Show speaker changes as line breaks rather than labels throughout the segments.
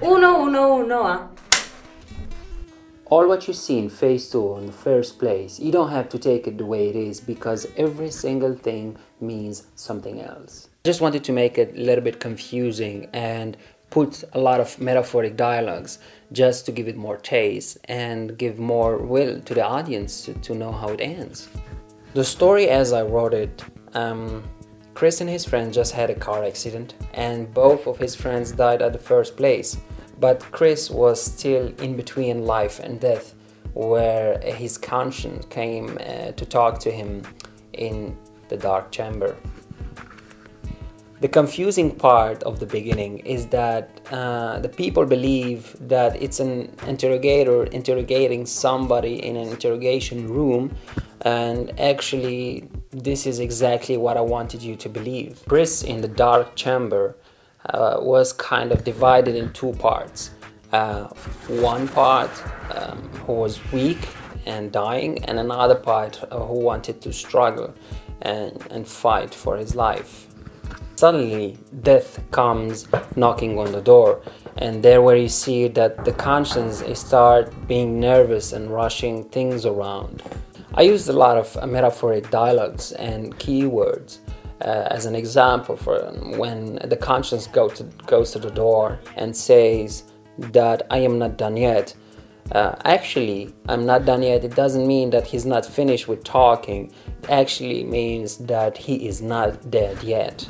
Uno, ah.
All what you see in phase 2 in the first place, you don't have to take it the way it is, because every single thing means something else. I just wanted to make it a little bit confusing and put a lot of metaphoric dialogues just to give it more taste and give more will to the audience to know how it ends. The story as I wrote it, Chris and his friend just had a car accident and both of his friends died at the first place. But Chris was still in between life and death, where his conscience came to talk to him in the dark chamber. The confusing part of the beginning is that the people believe that it's an interrogator interrogating somebody in an interrogation room, and actually this is exactly what I wanted you to believe. Chris in the dark chamber was kind of divided in two parts. One part who was weak and dying, and another part who wanted to struggle and fight for his life. Suddenly death comes knocking on the door, and there where you see that the conscience start being nervous and rushing things around. I used a lot of metaphoric dialogues and keywords as an example for when the conscience goes to the door and says that I am not done yet. Actually, I'm not done yet. It doesn't mean that he's not finished with talking. It actually means that he is not dead yet.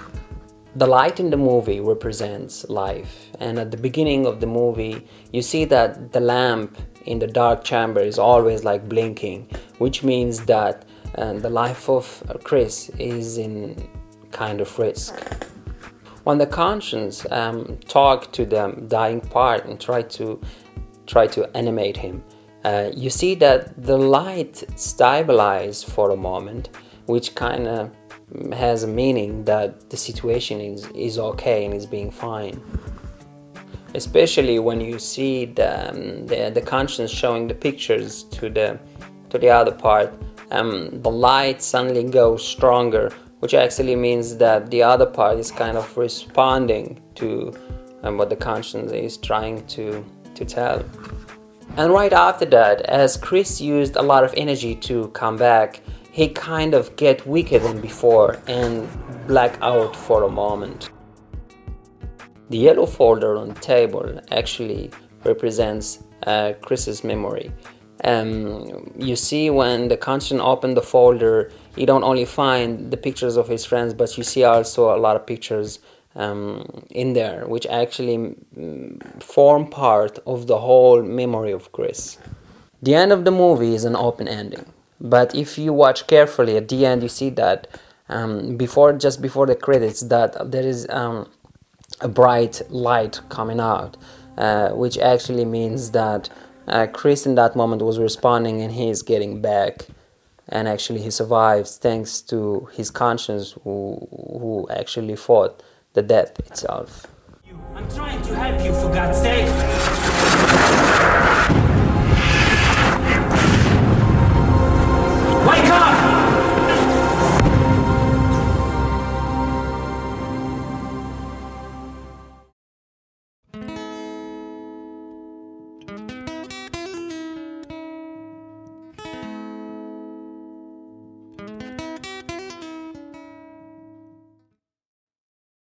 The light in the movie represents life, and at the beginning of the movie you see that the lamp in the dark chamber is always like blinking, which means that the life of Chris is in kind of risk. When the conscience talk to the dying part and try to animate him, you see that the light stabilizes for a moment, which kind of has a meaning that the situation is okay and is being fine. Especially when you see the conscience showing the pictures to the other part, the light suddenly goes stronger, which actually means that the other part is kind of responding to what the conscience is trying to tell. And right after that, as Chris used a lot of energy to come back, he kind of get weaker than before and black out for a moment. The yellow folder on the table actually represents Chris's memory. You see when the conscience opened the folder, you don't only find the pictures of his friends, but you see also a lot of pictures in there, which actually form part of the whole memory of Chris. The end of the movie is an open ending, but if you watch carefully at the end, you see that just before the credits, that there is a bright light coming out, which actually means that Chris in that moment was responding and he is getting back, and actually he survives thanks to his conscience who actually fought the death itself.
I'm trying to help you, for God's sake.